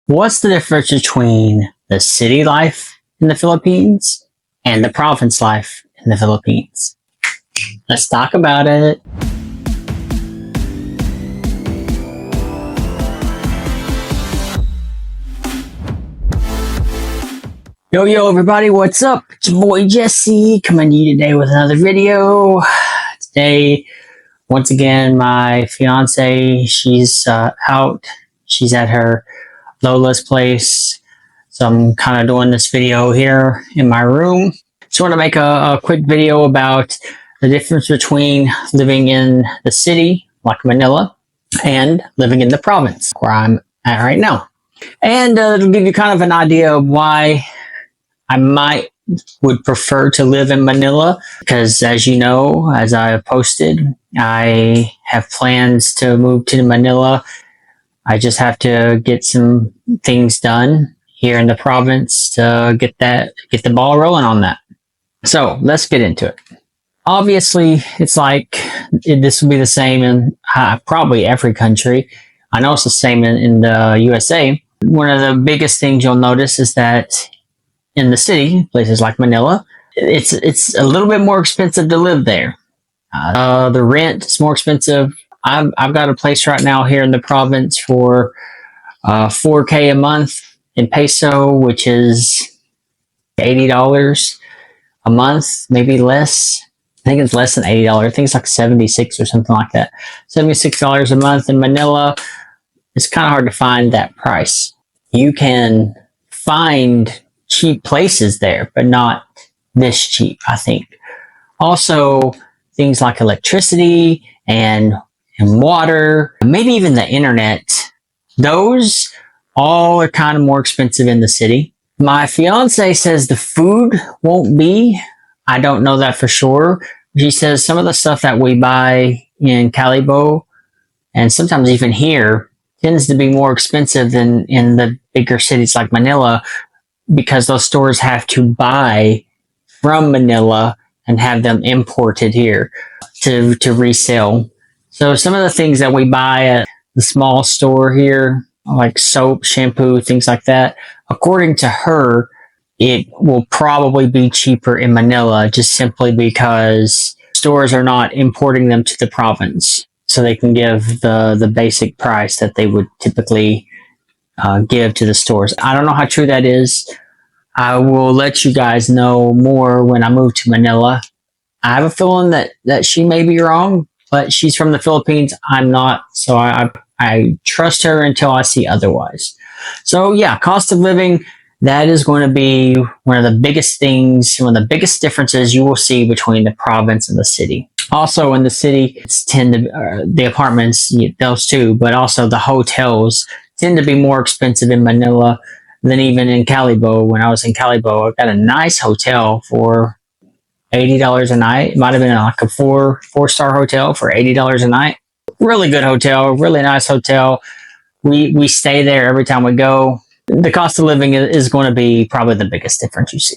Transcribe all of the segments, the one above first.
What's the difference between the city life in the Philippines and the province life in the Philippines? Let's talk about it. Yo, everybody, what's up? It's your boy Jesse coming to you today with another video. Today, once again, my fiance, she's out. She's at her Lola's place. So I'm kind of doing this video here in my room. Just want to make a quick video about the difference between living in the city, like Manila, and living in the province, where I'm at right now. And it'll give you kind of an idea of why I would prefer to live in Manila, because as you know, as I have posted, I have plans to move to Manila. I just have to get some things done here in the province to get the ball rolling on that. So let's get into it. Obviously, it's like this will be the same in probably every country. I know it's the same in the USA. One of the biggest things you'll notice is that in the city, places like Manila, it's a little bit more expensive to live there. The rent is more expensive. I've got a place right now here in the province for $4K a month in peso, which is $80 a month, maybe less. I think it's less than $80. I think it's like 76 or something like that. $76 a month in Manila. It's kind of hard to find that price. You can find cheap places there, but not this cheap, I think. Also, things like electricity and water, maybe even the internet, those all are kind of more expensive in the city. My fiance says the food won't be. I don't know that for sure. She says some of the stuff that we buy in Calibo and sometimes even here tends to be more expensive than in the bigger cities like Manila, because those stores have to buy from Manila and have them imported here to resell. So some of the things that we buy at the small store here, like soap, shampoo, things like that, according to her, it will probably be cheaper in Manila just simply because stores are not importing them to the province. So they can give the basic price that they would typically give to the stores. I don't know how true that is. I will let you guys know more when I move to Manila. I have a feeling that she may be wrong, but she's from the Philippines. I'm not, so I trust her until I see otherwise. So yeah, cost of living, that is going to be one of the biggest things, one of the biggest differences you will see between the province and the city. Also in the city, it's the apartments, those too, but also the hotels tend to be more expensive in Manila than even in Calibo. When I was in Calibo, I got a nice hotel for $80 a night. It might have been like a four-star hotel for $80 a night. Really good hotel, really nice hotel. We stay there every time we go. The cost of living is going to be probably the biggest difference you see.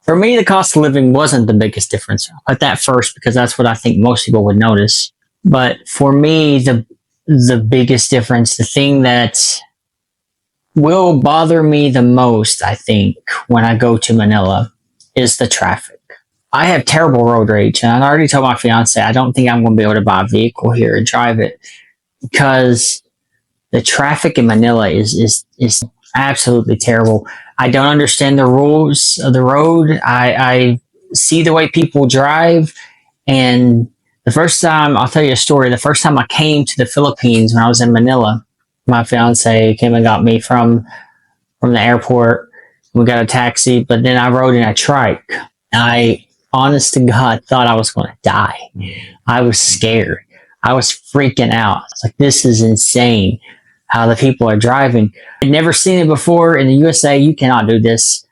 For me, the cost of living wasn't the biggest difference. I'll put that first because that's what I think most people would notice. But for me, the biggest difference, the thing that will bother me the most, I think, when I go to Manila, is the traffic. I have terrible road rage, and I already told my fiance I don't think I'm going to be able to buy a vehicle here and drive it, because the traffic in Manila is absolutely terrible. I don't understand the rules of the road. I see the way people drive, and the first time, I'll tell you a story, the first time I came to the Philippines when I was in Manila, my fiance came and got me from the airport. We got a taxi, but then I rode in a trike. I, honest to God, thought I was going to die. I was scared. I was freaking out. I was like, this is insane how the people are driving. I'd never seen it before. In the USA, you cannot do this.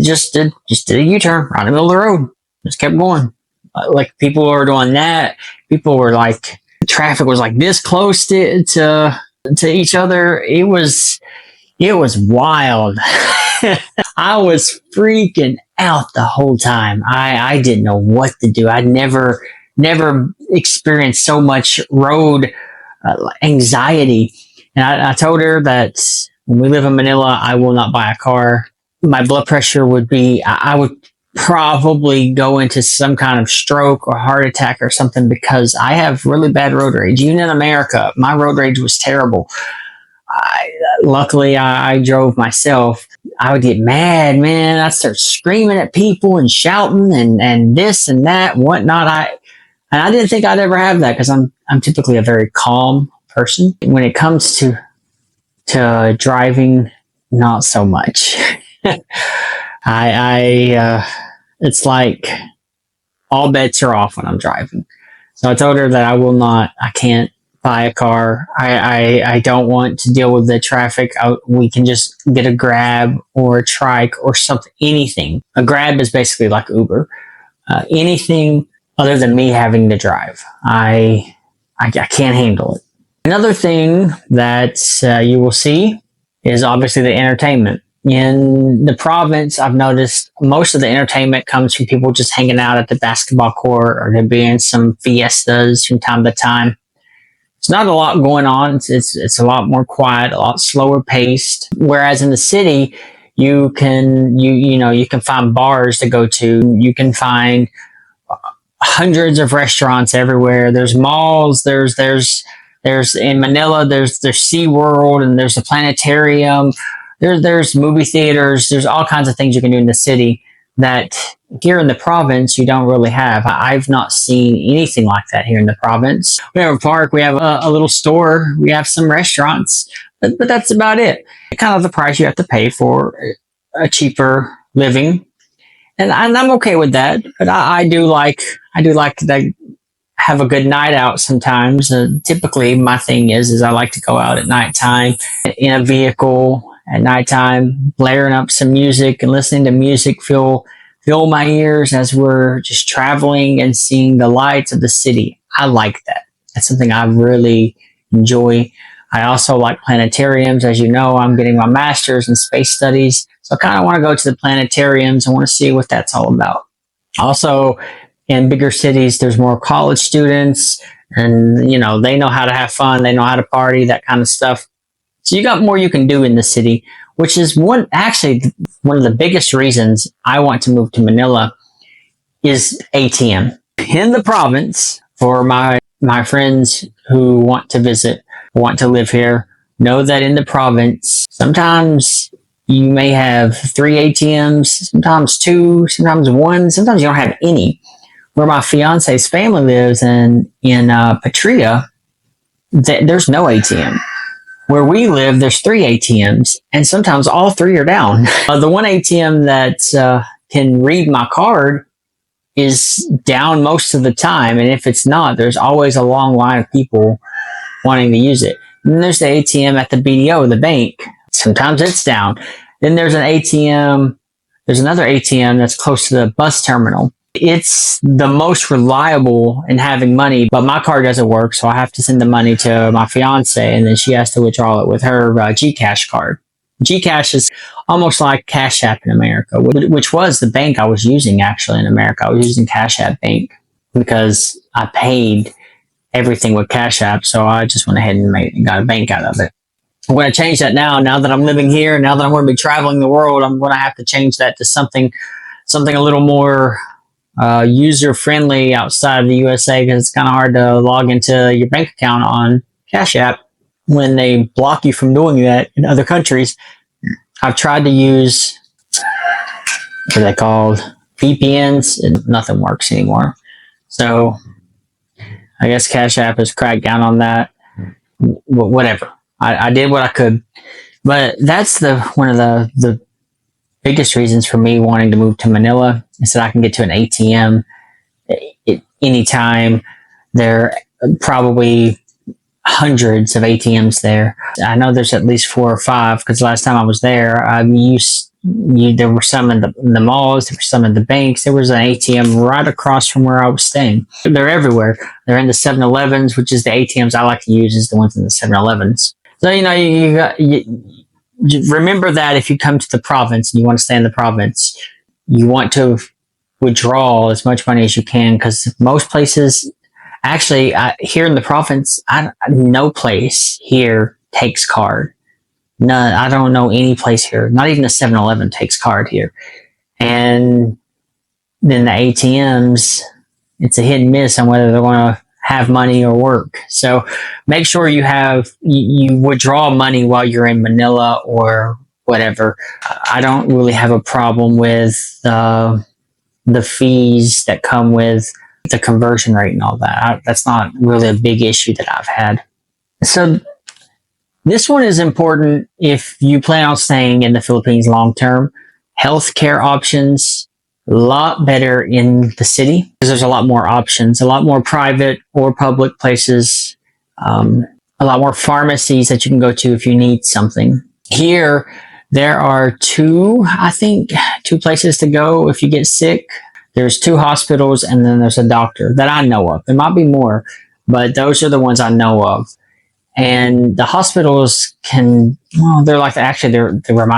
Just did a U-turn right in the middle of the road. Just kept going. Like, people were doing that. People were like, traffic was like this close to each other. It was wild. I was freaking out the whole time. I didn't know what to do. I'd never experienced so much road anxiety. And I told her that When we live in Manila, I will not buy a car. My blood pressure would be, I would probably go into some kind of stroke or heart attack or something because I have really bad road rage. Even in America, my road rage was terrible. Luckily, I drove myself. I would get mad, man. I'd start screaming at people and shouting and this and that and whatnot. I didn't think I'd ever have that because I'm typically a very calm person. When it comes to driving, not so much. It's like all bets are off when I'm driving. So I told her that I can't buy a car. I don't want to deal with the traffic. We can just get a Grab or a Trike or something, anything. A Grab is basically like Uber. Anything other than me having to drive. I can't handle it. Another thing that you will see is obviously the entertainment. In the province, I've noticed most of the entertainment comes from people just hanging out at the basketball court, or there being some fiestas from time to time. It's not a lot going on. It's a lot more quiet, a lot slower paced. Whereas in the city, you can find bars to go to. You can find hundreds of restaurants everywhere. There's malls. There's in Manila. There's SeaWorld, and there's a planetarium. There's movie theaters. There's all kinds of things you can do in the city that here in the province you don't really have. I've not seen anything like that here in the province. We have a park. We have a little store. We have some restaurants, but that's about it. Kind of the price you have to pay for a cheaper living, and I'm okay with that. But I do like to have a good night out sometimes. Typically, my thing is I like to go out at nighttime in a vehicle. At nighttime, blaring up some music and listening to music fill my ears as we're just traveling and seeing the lights of the city. I like that. That's something I really enjoy. I also like planetariums. As you know, I'm getting my master's in space studies, so I kind of want to go to the planetariums. I want to see what that's all about. Also, in bigger cities, there's more college students, and they know how to have fun. They know how to party, that kind of stuff. So you got more you can do in the city, which is one of the biggest reasons I want to move to Manila is ATM. In the province, for my friends who want to visit, want to live here, know that in the province, sometimes you may have 3 ATMs, sometimes 2, sometimes 1, sometimes you don't have any. Where my fiance's family lives in Patria, there's no ATM. Where we live, there's 3 ATMs, and sometimes all 3 are down. The one ATM that can read my card is down most of the time, and if it's not, there's always a long line of people wanting to use it. And then there's the ATM at the BDO, the bank. Sometimes it's down. Then there's an ATM. There's another ATM that's close to the bus terminal. It's the most reliable in having money, but my card doesn't work, so I have to send the money to my fiance, and then she has to withdraw it with her GCash card. GCash is almost like Cash App in America, which was the bank I was using actually in America. I was using Cash App Bank because I paid everything with Cash App, so I just went ahead and got a bank out of it. I'm going to change that now that I'm living here, now that I'm going to be traveling the world. I'm going to have to change that to something a little more user-friendly outside of the USA, because it's kind of hard to log into your bank account on Cash App when they block you from doing that in other countries. I've tried to use, what are they called, VPNs, and nothing works anymore. So I guess Cash App has cracked down on that. Whatever. I did what I could. But that's one of the biggest reasons for me wanting to move to Manila is that I can get to an ATM anytime. There are probably hundreds of ATMs there. I know there's at least 4 or 5 because last time I was there, there were some in the malls, there were some in the banks. There was an ATM right across from where I was staying. They're everywhere. They're in the 7-Elevens, which is the ATMs I like to use, is the ones in the 7-Elevens. So, you remember that if you come to the province and you want to stay in the province, you want to withdraw as much money as you can, because most places, actually, here in the province, no place here takes card. None. I don't know any place here. Not even a 7-Eleven takes card here. And then the ATMs, it's a hit and miss on whether they're going to have money or work. So make sure you withdraw money while you're in Manila or whatever. I don't really have a problem with the fees that come with the conversion rate and all that. That's not really a big issue that I've had. So this one is important if you plan on staying in the Philippines long term. Healthcare options, a lot better in the city because there's a lot more options, a lot more private or public places, a lot more pharmacies that you can go to if you need something. Here, there are two places to go if you get sick. There's 2 hospitals and then there's a doctor that I know of. There might be more, but those are the ones I know of. And the hospitals they remind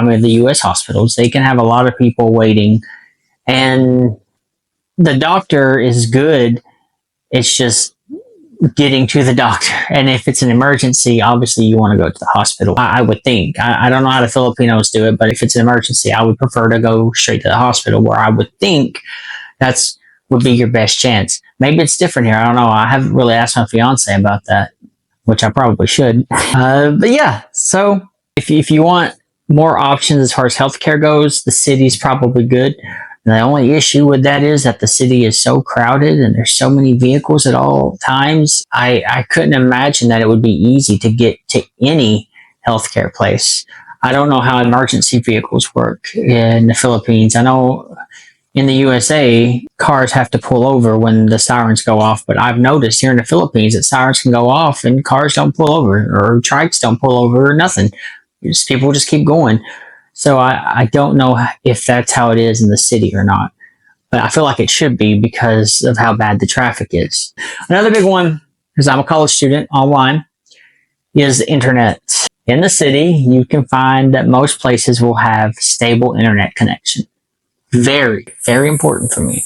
me of the U.S. hospitals. They can have a lot of people waiting. And the doctor is good. It's just getting to the doctor. And if it's an emergency, obviously you want to go to the hospital. I would think. I don't know how the Filipinos do it, but if it's an emergency, I would prefer to go straight to the hospital, where I would think would be your best chance. Maybe it's different here. I don't know. I haven't really asked my fiance about that, which I probably should. But yeah, so if you want more options as far as healthcare goes, the city's probably good. The only issue with that is that the city is so crowded and there's so many vehicles at all times. I couldn't imagine that it would be easy to get to any healthcare place. I don't know how emergency vehicles work in the Philippines. I know in the USA, cars have to pull over when the sirens go off, but I've noticed here in the Philippines that sirens can go off and cars don't pull over, or trikes don't pull over, or nothing. People just keep going. So I don't know if that's how it is in the city or not, but I feel like it should be because of how bad the traffic is. Another big one, because I'm a college student online, is the internet. In the city, you can find that most places will have stable internet connection. Very, very important for me.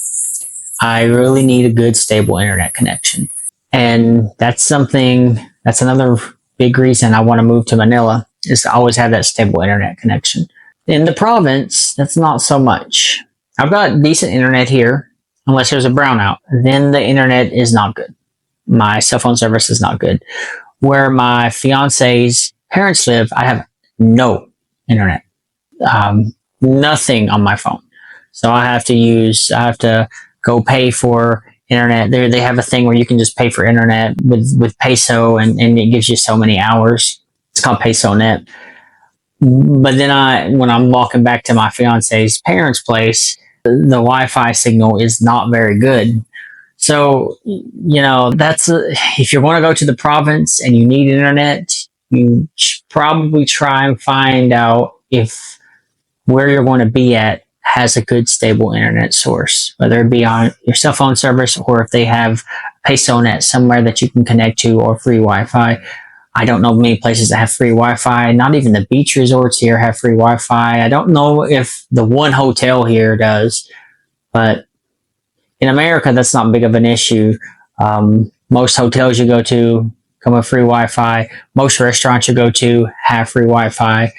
I really need a good, stable internet connection. And that's another big reason I want to move to Manila, is to always have that stable internet connection. In the province, that's not so much. I've got decent internet here, unless there's a brownout. Then the internet is not good. My cell phone service is not good. Where my fiance's parents live, I have no internet. Nothing on my phone. So I have to go pay for internet. They have a thing where you can just pay for internet with peso, and it gives you so many hours. It's called Peso Net. But then when I'm walking back to my fiance's parents' place, the Wi-Fi signal is not very good. So, if you're going to go to the province and you need internet, you should probably try and find out if where you're going to be at has a good, stable internet source, whether it be on your cell phone service or if they have Peso Net somewhere that you can connect to, or free Wi-Fi. I don't know many places that have free Wi-Fi. Not even the beach resorts here have free Wi-Fi. I don't know if the one hotel here does, but in America, that's not big of an issue. Most hotels you go to come with free Wi-Fi. Most restaurants you go to have free Wi-Fi.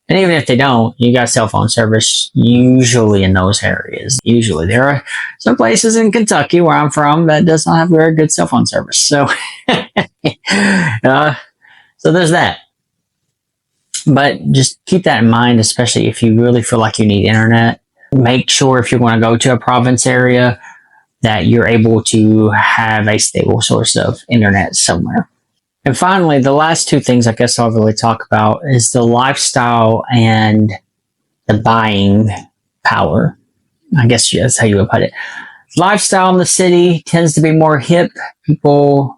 And even if they don't, you got cell phone service usually in those areas. Usually. There are some places in Kentucky, where I'm from, that does not have very good cell phone service. So, so there's that. But just keep that in mind, especially if you really feel like you need internet. Make sure if you're going to go to a province area that you're able to have a stable source of internet somewhere. And finally, the last 2 things I guess I'll really talk about is the lifestyle and the buying power. I guess that's how you would put it. Lifestyle in the city tends to be more hip. People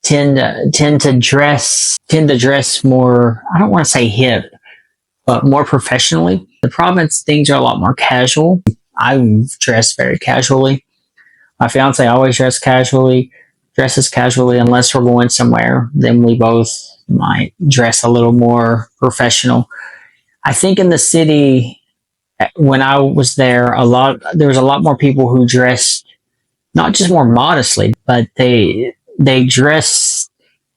tend to dress more, I don't want to say hip, but more professionally. The province, things are a lot more casual. I dress very casually. My fiance always dresses casually unless we're going somewhere. Then we both might dress a little more professional. I think in the city, when I was there, there was a lot more people who dressed not just more modestly, but they dress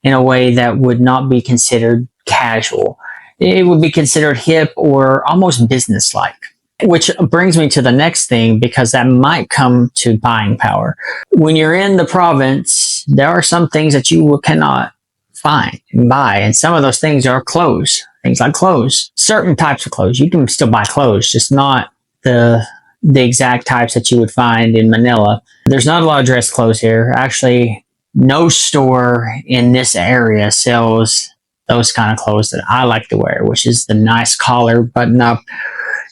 in a way that would not be considered casual. it would be considered hip or almost businesslike. Which brings me to the next thing, because that might come to buying power. When you're in the province, there are some things that you cannot find and buy, and some of those things are clothes. Things like clothes, certain types of clothes. You can still buy clothes, just not the exact types that you would find in Manila. There's not a lot of dress clothes here. Actually, no store in this area sells those kind of clothes that I like to wear, which is the nice collar, button up,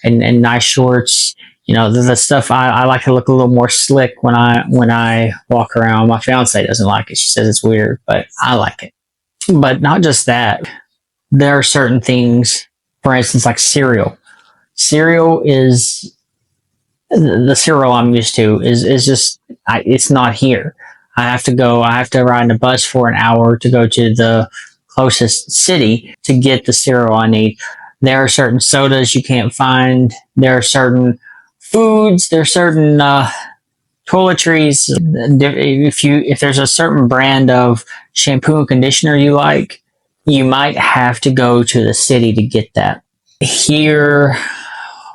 and nice shorts. You know, the stuff I like to look a little more slick when I walk around. My fiance doesn't like it. She says it's weird, but I like it. But not just that. There are certain things, for instance, like cereal. Cereal is the cereal I'm used to is just it's not here. I have to ride a bus for an hour to go to the closest city to get the cereal I need. There are certain sodas you can't find. There are certain foods. There are certain toiletries. If there's a certain brand of shampoo and conditioner you like, you might have to go to the city to get that. Here,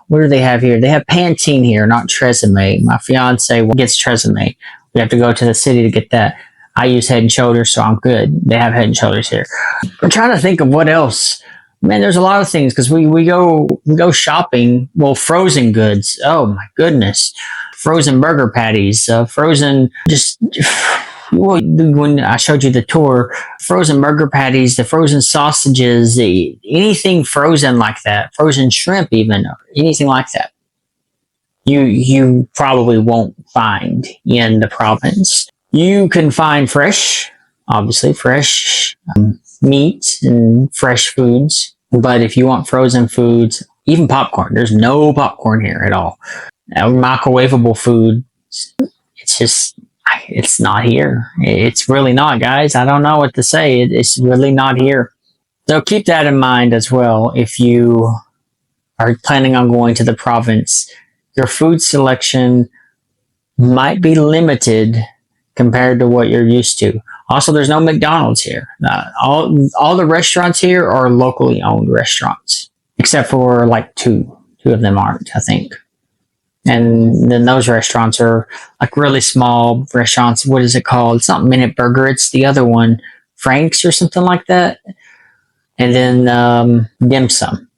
what do they have here? They have Pantene here, not Tresemme. My fiance gets Tresemme. We have to go to the city to get that. I use Head and Shoulders, so I'm good. They have Head and Shoulders here. I'm trying to think of what else. Man, there's a lot of things, because we go shopping. Well, frozen goods. Oh my goodness, frozen burger patties, frozen just. Well, when I showed you the tour, frozen burger patties, the frozen sausages, anything frozen like that, frozen shrimp, even anything like that, you probably won't find in the province. You can find fresh, obviously fresh meat and fresh foods, but if you want frozen foods, even popcorn, there's no popcorn here at all. Microwavable food, it's not here. It's really not, guys. I don't know what to say. It's really not here. So keep that in mind as well. If you are planning on going to the province, your food selection might be limited compared to what you're used to. Also, there's no McDonald's here. All the restaurants here are locally owned restaurants, except for like two of them aren't, I think. And then those restaurants are like really small restaurants. What is it called? It's not Minute Burger. It's the other one, Frank's or something like that. And then Dim Sum.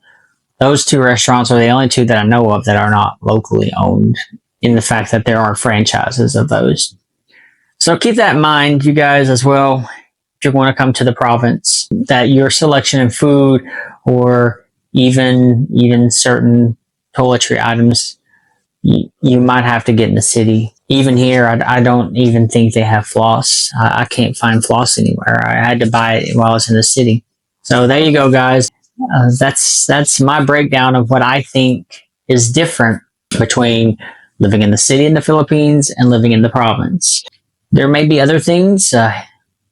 Those two restaurants are the only two that I know of that are not locally owned, in the fact that there are franchises of those. So keep that in mind, you guys, as well. If you want to come to the province, that your selection in food, or even certain toiletry items, you might have to get in the city. Even here, I don't even think they have floss. I can't find floss anywhere. I had to buy it while I was in the city. So there you go, guys. That's my breakdown of what I think is different between living in the city in the Philippines and living in the province. There may be other things.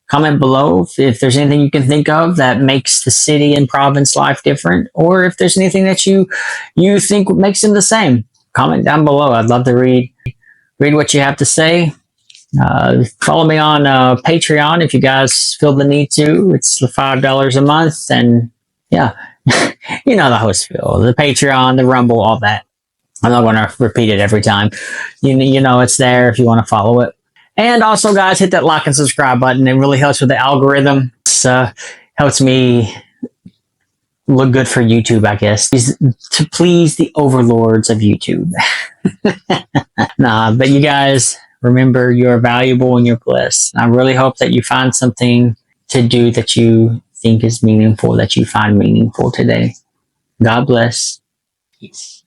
Comment below if there's anything you can think of that makes the city and province life different, or if there's anything that you think makes them the same. Comment down below. I'd love to read what you have to say. Follow me on Patreon if you guys feel the need to. It's $5 a month, and yeah, you know how it's feel. The Patreon, the Rumble, all that. I'm not going to repeat it every time. You know it's there if you want to follow it. And also, guys, hit that like and subscribe button. It really helps with the algorithm. It helps me look good for YouTube, I guess, to please the overlords of YouTube. But you guys, remember, you're valuable and you're blessed. I really hope that you find something to do that you think is meaningful, that you find meaningful today. God bless. Peace.